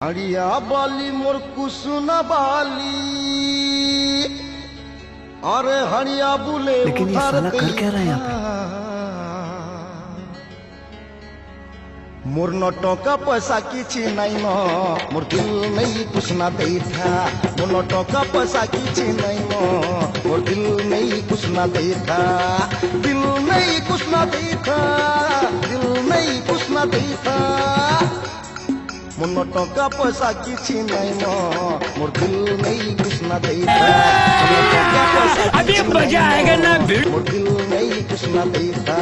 हड़िया बाली मोर कुसुना बाली। अरे हड़िया बुले लेकिन ये साला कर क्या रहा है यहाँ मोर नोटों का पैसा किछि नहीं न मोर दिल नहीं कुछ ना दे था। मोर नोटों का पैसा किछि नहीं न मोर दिल नहीं कुछ ना दे था। दिल नहीं कुछ ना दे था। दिल नहीं कुछ ना दे था। मोर नोटों का पैसा किछि नहीं न मोर दिल नहीं कुछ ना दे था। अभी मजा आएगा ना। मोर दिल नहीं कुछ ना दे था।